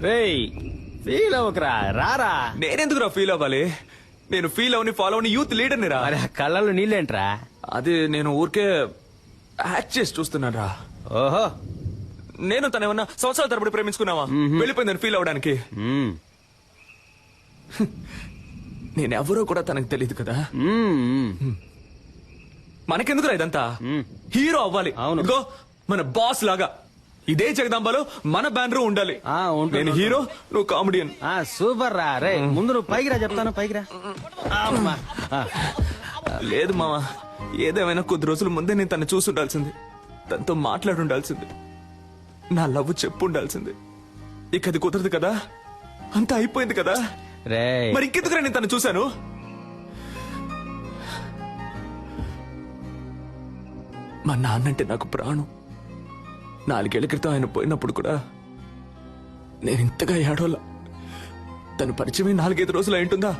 రేయ్ ఫీల్ అవ్వకరా, రారా. నేనెందుకురా ఫీల్ అవ్వాలి? నేను ఫీల్ అవని ఫాలో అవని యూత్ లీడర్ని రా. మరి ఆ కళ్ళల్లో నీళ్ళేంట్రా? అది నేను ఊరికే యాక్ట్ చేసి చూస్తున్నాను రా. ఓహో. నేను తనేమన్నా సంవత్సరాల తరబడి ప్రేమించుకున్నావా? వెళ్ళిపోయిందని ఫీల్ అవడానికి. మ్మ్. నేనెవరో కూడా తనకు తెలియదు కదా. మ్మ్. మనకెందుకురా ఇదంతా? హీరో అవ్వాలి. అవును. ఇదిగో మన బాస్ లాగా ఇదే జగదాంబలో మన బ్యానర్ ఉండాలి. ఉంటుంది. నేను హీరో, నువ్వు కామెడియన్. సూపర్ రా. రే ముందు నువ్వు పైకి రా, చెప్తాను పైకి రా. అమ్మా. లేదు మావా, ఏదేమైనా కొద్ది రోజుల ముందే నేను తను చూసి ఉండాల్సింది, తనతో మాట్లాడి ఉండాల్సింది, నా లవ్ చెప్పు ఉండాల్సింది. ఇక అది కుదరదు కదా, అంతా అయిపోయింది కదా. రే మరి ఇంకెందుకురా నేను తను చూశాను? మా నాన్నంటే నాకు ప్రాణం. 4 ఏళ్ల క్రితం ఆయన పోయినప్పుడు కూడా నేను ఇంతగా ఏడోలా. తను పరిచయమే 4-5 రోజులు అయింటుందా?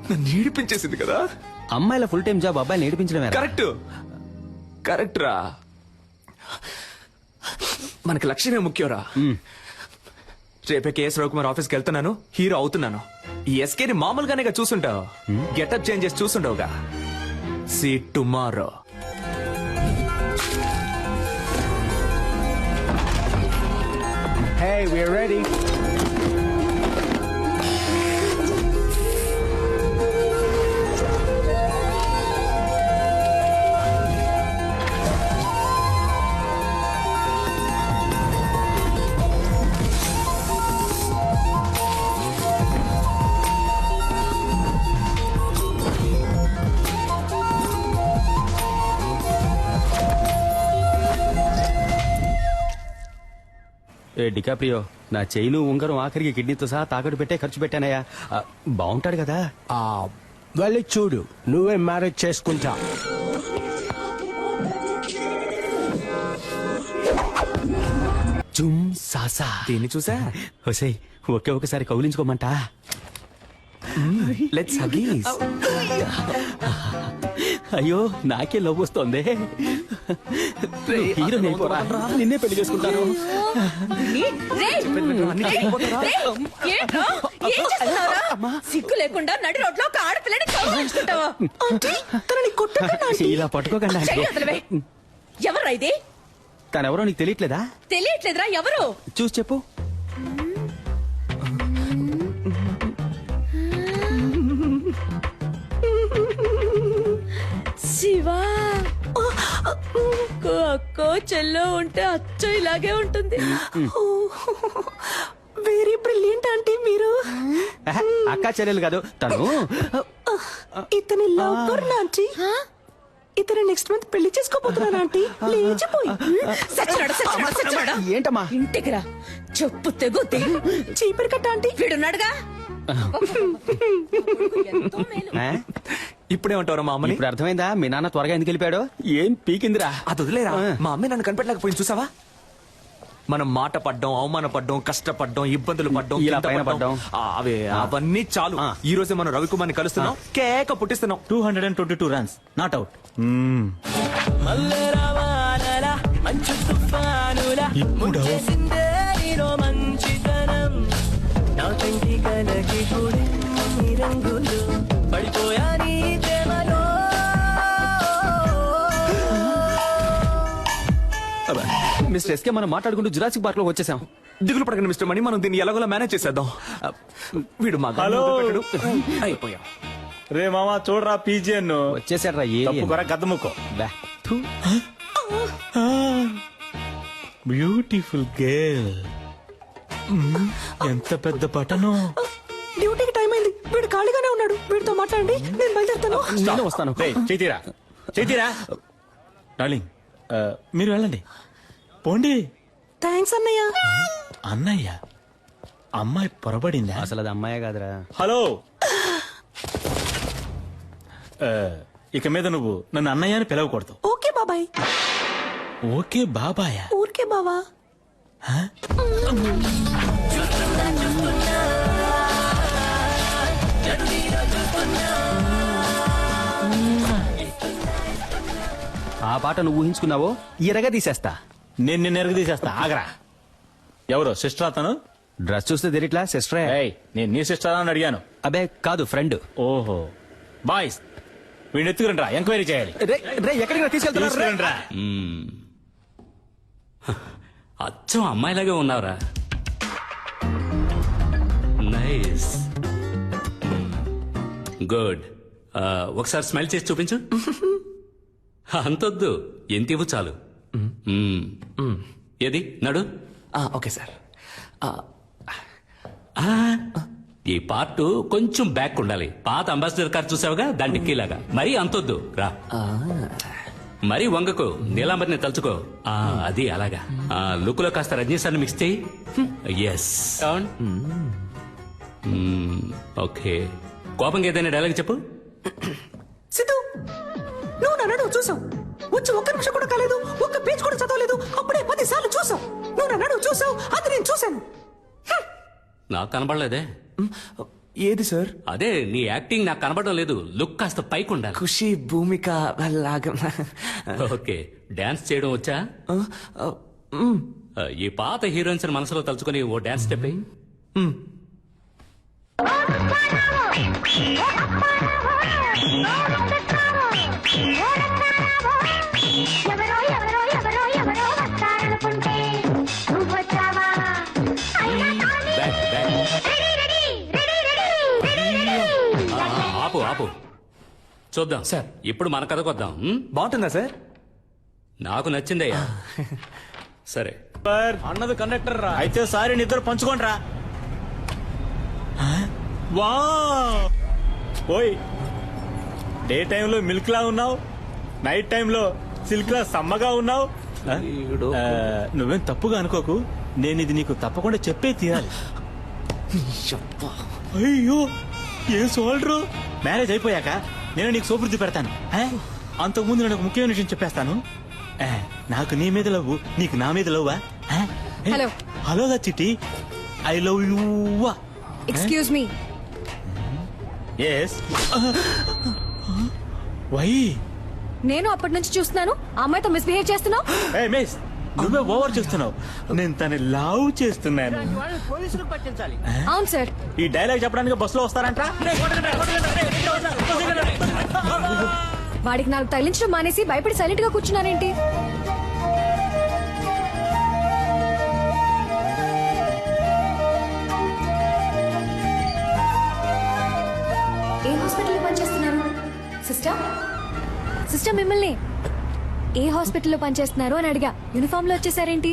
నన్ను ఏడిపించేసింది కదా. అమ్మాయిల ఫుల్ టైం జాబ్ అబ్బాయిని నేర్పించడమే. కరెక్ట్ కరెక్ట్ రా. మనకి లక్ష్యమే ముఖ్యంరా. రేపే కేఎస్ రవికుమార్ ఆఫీస్కి వెళ్తున్నాను, హీరో అవుతున్నాను. ఈ ఎస్కేని మామూలుగానే చూసుంటావు, గెటప్ చేంజ్ చేసి చూసుంటావుగా. See tomorrow. Hey, we're ready. ఏ డికాప్రియో, నా చైను ఉంగరం ఆఖరికి కిడ్నీతో సహా తాకట్టు పెట్టే ఖర్చు పెట్టానయ్యా. బాగుంటాడు కదా. వెళ్ళి చూడు, నువ్వే మ్యారేజ్ చేసుకుంటా. జుమ్ సాసా. దీన్ని చూసా? హొసే ఒకే ఒకసారి కౌలించుకోమంటా. లెట్స్ హగీస్. అయ్యో నాకే లవ్ వస్తోంది. హీరో నిన్నే పెళ్లి చేసుకుంటాను. సిగ్గు లేకుండా నడి రోడ్లో ఒక ఆడపిల్లని కౌగిలించుకుంటావా? ఇలా పట్టుకోకండి. ఎవరా ఇది? తనెవరో నీకు తెలియట్లేదా? తెలియట్లేదురా. ఎవరు? చూసి చెప్పు. శివా. అక్కో చెల్లో ఉంటే అచ్చో ఇలాగే ఉంటుంది. వెరీ బ్రిలియంట్ ఆంటీ మీరు. అక్క చెల్లెలు కాదు తను. ఇతని లవ్ ఆంటీ. ఇతను నెక్స్ట్ మంత్ పెళ్లి చేసుకోబోతున్నాను ఆంటీ. లేచిపోయి ఏంటమ్మా? ఇంటికి రా, చెప్పు తెగుద్ది. చీపిరి కట్ట ఆంటీ. వీడున్నాడుగా. ఇప్పుడేమంటారు మా అమ్మని? ఇప్పుడు అర్థమైందా మీ నాన్న త్వరగా ఎందుకు వెళ్ళిపోయాడు? ఏం పీకిందిరా. అది వదిలేరా. మా అమ్మాయి నన్ను కనిపెట్టలేకపోయింది చూసావా? మనం మాట పడ్డం, అవమాన పడ్డం, కష్టపడ్డం, ఇబ్బందులు పడ్డం, ఇలా పైన పడ్డం, అవన్నీ చాలు. ఈ రోజే మనం రవికుమార్ని కలుస్తున్నాం, కేక పుట్టిస్తున్నాం. 222 runs, not out. ఇప్పుడు మిస్టర్ ఎస్కే మనం మాట్లాడుకుంటూ జురాసిక్ పార్క్ లో వచ్చేసాం. దిగులు పడకండి మిస్టర్ మణి, మనం దీన్ని ఎలాగోలా మేనేజ్ చేసేద్దాం. వీడు మా హలో. అయిపోయాం. రే మామా చూడరా పీజియన్ వచ్చేసాడు రా. తప్పుకోరా గద్దముక్కో. Beautiful girl. ఎంత పెద్ద పట్టణం. డ్యూటీకి టైం అయింది. వీడు ఖాళీగానే ఉన్నాడు. వీడితో మాట్లాడండి, నేను బయలుదేరుతాను. నేను వస్తాను. చేతిరా చేతిరా డార్లింగ్, మీరు వెళ్ళండి పోండి. థ్యాంక్స్ అన్నయ్య. అన్నయ్య అమ్మాయి పొరబడిందా? అసలు అది అమ్మాయే కాదురా. హలో, ఇక మీద నువ్వు నన్ను అన్నయ్య అని పిలవకూడదు. ఓకే బాబాయ్. ఓకే బాబాయ్. ఊరికే బావా. ఆ పాట నువ్వు ఊహించుకున్నావో ఎరగా తీసేస్తా. నేను నిన్ను ఎరగ తీసేస్తా ఆగరా. ఎవరు సిస్టర్ అతను? డ్రెస్ చూస్తే తెలియట్లా సిస్టరే. ఏయ్, నేను నీ సిస్టర్ అని అడిగాను. అబే కాదు, ఫ్రెండ్. ఓహో, బాయ్స్ వీడిని ఎత్తుకురండి రా, ఎంక్వైరీ చేయాలి. ఎక్కడికి తీసుకెళ్తున్నారు? తీసుకురండి రా. అచ్చం అమ్మాయిలాగే ఉన్నావురా. Nice, good. ఒకసారి స్మైల్ చేసి చూపించు. అంతొద్దు, ఎంత ఇవ్వు చాలు. ఏది నడు. Okay sir. ఈ పార్ట్ కొంచెం బ్యాక్ ఉండాలి. పాత అంబాసిడర్ కార్ చూసావుగా, దాని డిక్కీలాగా. మరీ అంతొద్దు రా. మరీ వంగకు, నీలాంబరిని తలుచుకో. అది అలాగా. లుక్ లో కాస్త రజనీ సార్ని మిక్స్ చేయి. Yes, okay. కోపంగా ఏదైనా డైలాగ్ చెప్పు. సిద్ధు, నువ్వు నన్ను చూసావు. వచ్చి ఒక్క నిమిషం కూడా కాలేదు, ఒక్క పేజ్ కూడా చదవలేదు, అప్పుడే 10 సార్లు చూసావు. నువ్వు నన్ను చూసావు, అది నేను చూశాను. నాకు కనబడలేదే. ఏది సార్? అదే నీ యాక్టింగ్ నాకు కనబడడం లేదు. లుక్ కాస్త పైకి ఉండాలి. ఖుషి భూమిక లాగా. ఓకే, డాన్స్ చేయడం వచ్చా? ఈ పాత హీరోయిన్స్ మనసులో తలుచుకొని ఓ డాన్స్ స్టెప్ వేయి. ఎవరో ఎవరో ఎవరో ఎవరో వస్తారనుకుంటే నువ్వు వచ్చావా? Back, back. ఆపు, ఆపు. చూద్దాం సార్. ఇప్పుడు మన కథకు వద్దాం. బాగుంటుందా సార్? నాకు నచ్చిందయ్యా. సరే, అన్నది కండక్టర్ రా. అయితే సారీ, నిద్ర పంచుకోండి రా. వా, ఓయ్, డే టైంలో మిల్క్ లా ఉన్నావు, నైట్ టైంలో సిల్క్ లా సమ్మగా ఉన్నావు. నువ్వేం తప్పుగా అనుకోకు, నేను ఇది నీకు తప్పకుండా చెప్పే తీరాలి. అయ్యో, ఏం సోల్డ్రు. మ్యారేజ్ అయిపోయాక నేను నీకు సోపుర్ది పెడతాను. అంతకుముందు నేను ఒక ముఖ్యమైన విషయం చెప్పేస్తాను. నాకు నీ మీద లవ్వు, నీకు నా మీద లవ్వా? హలో, హలోగా Chitti, I love you. Excuse me. Yes, why? నేను అప్పటి నుంచి చూస్తున్నాను, ఆ అమ్మాయితో మిస్బిహేవ్ చేస్తున్నావు. మిస్, నువ్వే ఓవర్ చేస్తున్నావు. నేను తన లవ్ చేస్తున్నాను. పోలీసులకు పట్టించాలి. అవును సార్. ఈ డైలాగ్ చెప్పడానికి బస్సులో వస్తారంట. వాడికి నాకు తగిలించడం మానేసి భయపడి సైలెంట్ గా కూర్చున్నారేంటి? ఏ హాస్పిటల్లో పనిచేస్తున్నారు సిస్టర్? సిస్టర్, మిమ్మల్ని ఏ హాస్పిటల్లో పనిచేస్తున్నారు అని అడిగా. యూనిఫామ్ లో వచ్చేసారేంటి?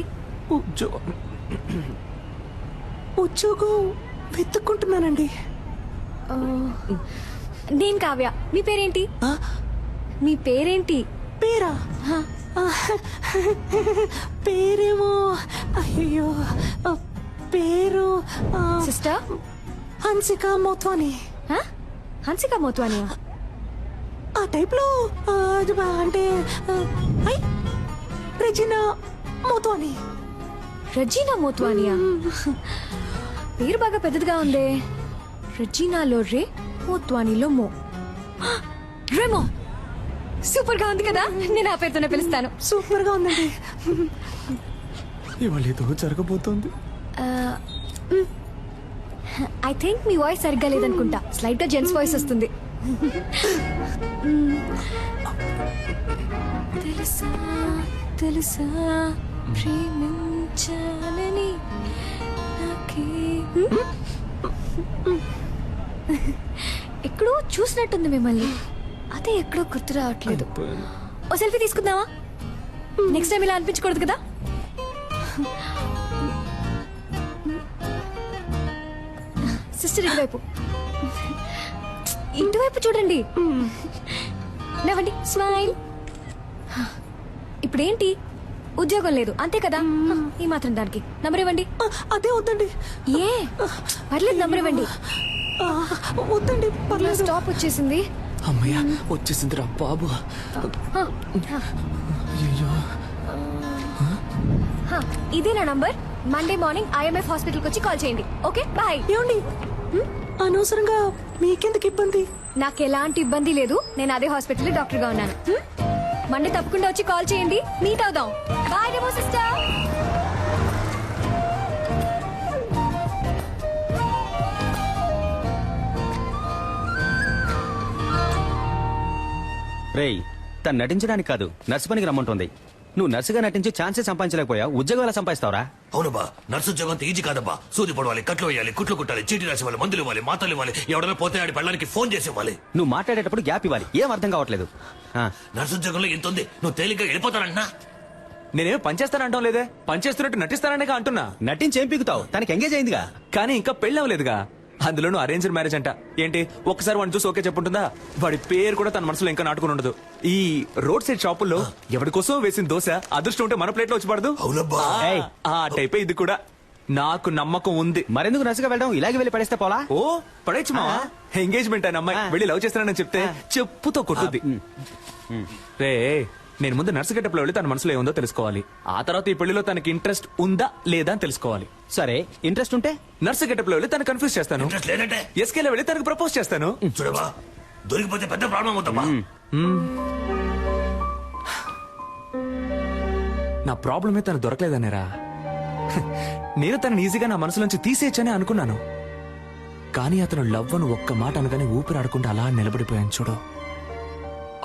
ఉద్యోగం వెతుక్కుంటున్నానండి. నేను కావ్య. మీ పేరేంటి? మీ పేరేంటి? పేరా? పేరేమో, అయ్యో పేరు సిస్టర్ హన్సిక మోత్వాని. హన్సిక మోత్వానియా? ఆ టైప్ లో అంటే రెజినా మోత్వాని. రజీనా మోత్వానియా? పేరు బాగా పెద్దదిగా ఉందే. రజీనాలో రే, మోత్వానీలో మో. రేమో, సూపర్ గా ఉంది కదా. నేను ఆ పేరుతోనే పిలుస్తాను. సూపర్ గా ఉందండి. ఇవాళ ఏదో జరగబోతోంది. ఐ థింక్ మీ వాయిస్ సరిగ్గా లేదనుకుంటా. స్లైట్ గా జెంట్స్ వాయిస్ వస్తుంది. తెలుసా తెలుసా ప్రేమించాలని నాకే. ఎక్కడో చూసినట్టుంది మిమ్మల్ని, అదే ఎక్కడో గుర్తు రావట్లేదు. ఓ సెల్ఫీ తీసుకుందామా? నెక్స్ట్ టైం ఇలా అనిపించకూడదు కదా. సిస్టర్, ఇటువైపు ఇటువైపు చూడండి. నవ్వండి, స్మైల్. ఇప్పుడేంటి, ఉద్యోగం లేదు అంతే కదా. ఈ మాత్రం దానికి నంబర్ ఇవ్వండి. అదే వద్దండి. ఏ పర్లేదు, నంబర్ ఇవ్వండి. వద్దండి, పర్లేదు. స్టాప్ వచ్చేసింది. అమ్మయ్య, వచ్చేసిందిరా బాబు. ఇదే నా నంబర్. మండే మార్నింగ్ IMF హాస్పిటల్కి వచ్చి కాల్ చేయండి. Okay, bye. ఏమండి, అనవసరంగా మీకెందుకు ఇబ్బంది? నాకు ఎలాంటి ఇబ్బంది లేదు. నేను అదే హాస్పిటల్ డాక్టర్ గా ఉన్నాను. మండే తప్పకుండా వచ్చి కాల్ చేయండి, మీట్ అవుదాం. Bye Remo sister. రేయ్, తను నటించడానికి కాదు నర్సు పనికి రమ్మంటుంది. నువ్వు నర్సుగా నటించి ఛాన్సే సంపాదించలేకపోయా, ఉద్యోగం ఎలా సంపాదిస్తావురా? అవునబ్బా, నర్సు ఉద్యోగం అంత ఈజీ కాదబ్బా. సూది పడవాలి, కట్లు వేయాలి, కుట్లు కుట్టాలి, చీటీ రాసి ఇవ్వాలి, మందులు ఇవ్వాలి, మాతలు ఇవ్వాలి, ఎవడైనా పోతే ఆడి పెళ్ళడానికి ఫోన్ చేసి ఇవ్వాలి. నువ్వు మాట్లాడేటప్పుడు గ్యాప్ ఇవ్వాలి. ఏం అర్థం కావట్లేదు. ఆ, నర్సు ఉద్యోగంలో ఎంత ఉంది, నువ్వు తేలిగ్గా వెళ్ళిపోతానంటున్నా. నేనేం పనిచేస్తానంటాం లేదే, పనిచేస్తున్నట్టు నటిస్తాననే అంటున్నా. నటించి ఏం పీకుతావు? తనకి ఎంగేజ్ అయిందిగా. కానీ ఇంకా పెళ్ళి అవ్వలేదుగా. అందులోనూ అరేంజ్డ్ మ్యారేజ్ అంట. ఏంటి ఒక్కసారి వాడిని చూసి ఓకే చెప్పుంటుందా? వాడి పేరు కూడా తన మనసులో ఇంకా నాటుకుని ఉండదు. ఈ రోడ్ సైడ్ షాపుల్లో ఎవరి కోసం వేసిన దోశ అదృష్టం ఉంటే మన ప్లేట్ లో వచ్చి పడదు. అవునబ్బా. ఏయ్, ఆ టైపే ఇది కూడా. నాకు నమ్మకం ఉంది. మరెందుకు నర్సుగా వెళ్ళడం? ఇలాగే వెళ్ళి పడేస్తే పోలా? ఓ పడేచ్చు మా ఎంగేజ్మెంట్ అయిన అమ్మాయి వెళ్ళి లవ్ చేస్తానని చెప్తే చెప్పుతో కొట్టుద్ది. రే, నేను ముందు నర్సు గెటప్లో వెళ్ళి తన మనసులో ఏముందో తెలుసుకోవాలి. ఆ తర్వాత ఈ పెళ్లిలో తనకి ఇంట్రెస్ట్ ఉందా లేదా అని తెలుసుకోవాలి. సరే, ఇంట్రెస్ట్ ఉంటే నర్సు గెటప్లో వెళ్ళి తను కన్ఫ్యూజ్ చేస్తాను. ఇంట్రెస్ట్ లేదంటే ఎస్కేలో వెళ్ళి తనకు ప్రపోజ్ చేస్తాను. చూడవా, దొరికిపోతే పెద్ద ప్రాబ్లం అవుతామా. నా ప్రాబ్లమే తను దొరకలేదనేరా. నేను తనని ఈజీగా నా మనసులోంచి తీసేయచ్చని అనుకున్నాను. కానీ అతను లవ్ అని ఒక్క మాట అనగానే ఊపిరాడకుండా అలా నిలబడిపోయాను చూడు.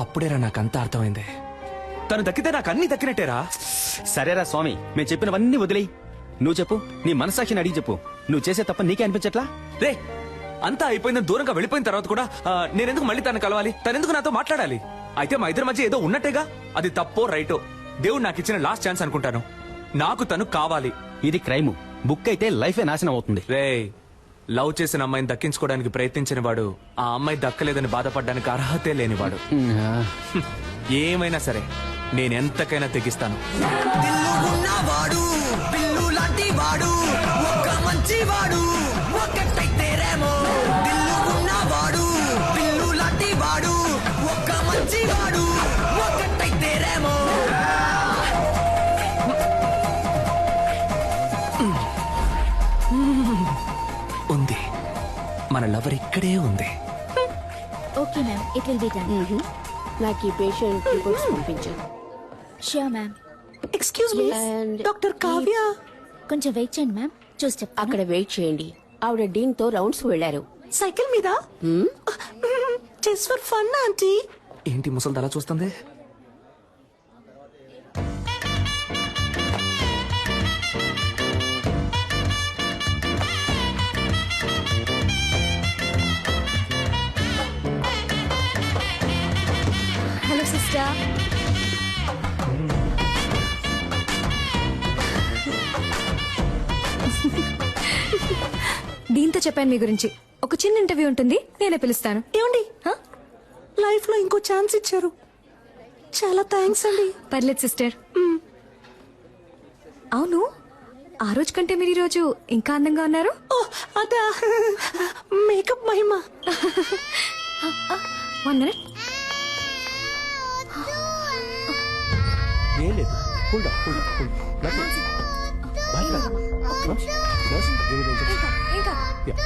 అప్పుడేరా నాకంతా అర్థమైంది. తను దక్కితే నాకు అన్ని దక్కినట్టేరా. సరేరా స్వామి, మేము చెప్పినవన్నీ వదిలేయి. నువ్వు చెప్పు, నీ మనసాక్షిని అడిగి చెప్పు. నువ్వు చేసే తప్ప నీకే అనిపించట్లా? రే, అంతా అయిపోయిందని దూరంగా వెళ్ళిపోయిన తర్వాత కూడా నేనెందుకు మళ్ళీ తను కలవాలి? తనెందుకు నాతో మాట్లాడాలి? అయితే మా ఇద్దరి మధ్య ఏదో ఉన్నట్టేగా. అది తప్పో రైటో దేవుడు నాకు ఇచ్చిన లాస్ట్ ఛాన్స్ అనుకుంటాను. నాకు తను కావాలి. ఇది క్రైమ్. బుక్ అయితే లైఫే నాశనం అవుతుంది. రే, లవ్ చేసిన అమ్మాయిని దక్కించుకోవడానికి ప్రయత్నించిన వాడు ఆ అమ్మాయి దక్కలేదని బాధపడడానికి అర్హతే లేనివాడు. ఏమైనా సరే నేనెంతకైనా తెగిస్తాను. ఉన్నవాడు పిల్లు లాంటి వాడు, ఒక్క మంచి వాడు, ఒక్కటైతేరేమో. దిల్లు ఉన్నవాడు పిల్లు లాంటి వాడు, ఒక్క మంచి వాడు, ఒక్కటైతేరేమో. ఉంది, మన లవర్ ఇక్కడే ఉంది. Okay ma'am, it will be done. నాకు ఈ పేషెంట్ రిపోర్ట్స్ పంపించు. Sure ma'am. Excuse me, And doctor Kavya. కొంచెం వెయిట్ చేయండి మ్యామ్, చూసి చెప్తాను. అక్కడ వెయిట్ చేయండి. ఆవిడ డీన్ తో రౌండ్స్ వెళ్లారు. సైకిల్ మీద జస్ట్ ఫర్ ఫన్ ఆంటీ. ఏంటి ముసలి అలా చూస్తుంది? Hello sister. దీంతో చెప్పాను మీ గురించి. ఒక చిన్న ఇంటర్వ్యూ ఉంటుంది, నేనే పిలుస్తాను. ఏమండి, హ? లైఫ్ లో ఇంకో ఛాన్స్ ఇచ్చారు. చాలా థ్యాంక్స్ అండి. పర్లేదు సిస్టర్. అవును, ఆ రోజు కంటే మీరు ఈ రోజు ఇంకా అందంగా ఉన్నారు. ఓ, అదా మేకప్ మహిమ. 1 minute. ఏం లేదు. Hold on, hold on, hold on. Nothing. Bye, Nurse, give me the injection. ఇంకా Yeah.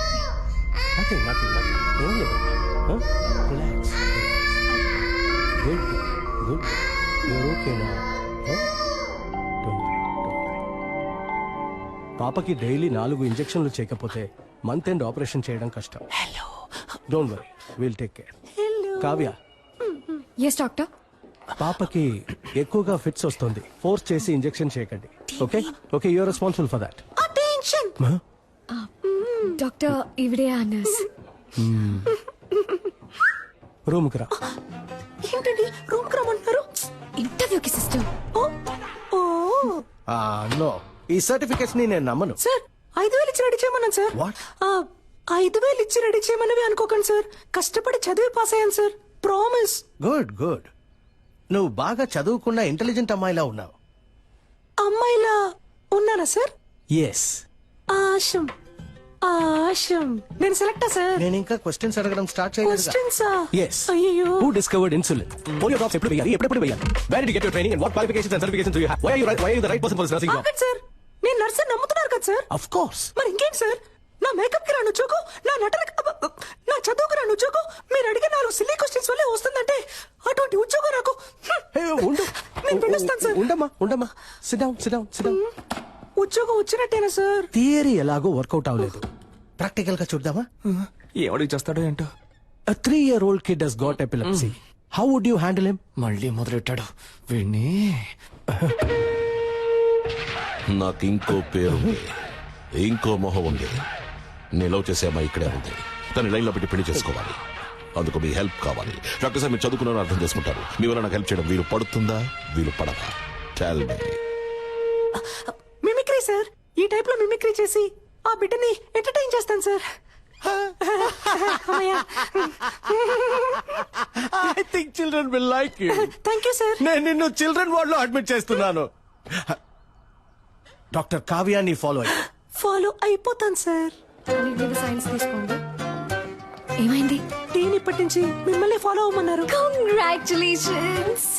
Nothing. ఏం లేదు. Huh? Relax. Good. You're okay now. Huh? Don't worry. పాపకి డైలీ 4 ఇంజెక్షన్లు చేయకపోతే మంత్ ఎండ్ ఆపరేషన్ చేయడం కష్టం. Don't worry, will take care. Kavya, yes doctor. పాపకి ఎక్కువగా ఫిట్స్ వస్తుంది. ఫోర్స్ చేసి ఇంజెక్షన్ చేయకండి. Okay okay, you're responsible for that. Attention. Doctor ఇవిడే ఆ నర్స్. రూమ్ కి రా. ఏంటండి రూమ్ కి రమ్మంటున్నారు? ఇంటర్వ్యూకి సిస్టర్. ఓ ఓ నో, ఈ సర్టిఫికెట్స్ ని నేను నమ్మను. సార్, 5,000 ఇచ్చి రెడీ చేయమన్నాను సార్. What? 5,000 ఇచ్చి రెడీ చేయమన్నవి అనుకోకండి సార్. కష్టపడి చదివి పాస్ అయ్యాను సార్, ప్రామిస్. గుడ్. నువ్వు బాగా చదువుకున్న ఇంటెలిజెంట్ అమ్మాయిలా ఉన్నావు. అమ్మాయిలా ఉన్నారా సార్? ఎస్. ఆశం. నేను సెలెక్టా సార్? నేను ఇంకా క్వశ్చన్స్ అడగడం స్టార్ట్ చేయలేదు. క్వశ్చన్సా? Yes. అయ్యో. Who discovered insulin? Polio drops ఎప్పుడు వేయాలి? ఎప్పుడు వేయాలి? Where did you get your training and what qualifications and certifications do you have? Why are you the right person for this nursing job? ఆగండి sir, నేను nurse నమ్ముతున్నారు కదా sir? Of course. మరి ఇంకేంటి సార్, నా మేకప్ కి రాను ఉద్యోగం, నా నా చదువుకు రాను ఉద్యోగం, మీరు అడిగే 4 సిల్లీ క్వశ్చన్స్ వల్లే వస్తుందంటే అటువంటి ఉద్యోగం నాకు ఉండు నేను పిలుస్తాను సార్. ఉండమ్మా సిడౌన్. ఉద్యోగం వచ్చినట్టేనా సార్? థియరీ ఎలాగో వర్కౌట్ అవ్వలేదు, ప్రాక్టికల్ గా చూద్దామా? ఏమడికి చేస్తాడో ఏంటో. A 3-year-old kid has got epilepsy. How would you handle him? మళ్ళీ మొదలెట్టాడు వీడిని. నాకు ఇంకో పేరుంది, ఇంకో మొహం ఉంది. నేను లవ్ చేసే అమ్మాయి ఇక్కడే ఉంది. తన లైన్ లో పెట్టి పెళ్లి చేసుకోవాలి. అందుకు మీ హెల్ప్ కావాలి. డాక్టర్ సార్ మీరు చదువుకున్నారని అర్థం చేసుకుంటారు. మీ వల్ల నాకు హెల్ప్ చేయడం వీలు పడుతుందా వీలు పడదా? Tell me. మిమిక్రీ సార్, ఈ టైప్ లో మిమిక్రీ చేసి ఆ బిడ్డని ఎంటర్టైన్ చేస్తాను sir. I think children will like you. Thank you sir. నేను నిన్ను చిల్డ్రన్ వార్డ్ లో అడ్మిట్ చేస్తున్నాను. డాక్టర్ కావ్యాన్ని ఫాలో అయ్యి. ఫాలో అయిపోతాను సార్. సైన్స్ తీసుకోండి. ఏమైంది? టీని ఇప్పటి నుంచి మిమ్మల్ని ఫాలో అవ్వమన్నారు. కంగ్రాచులేషన్స్.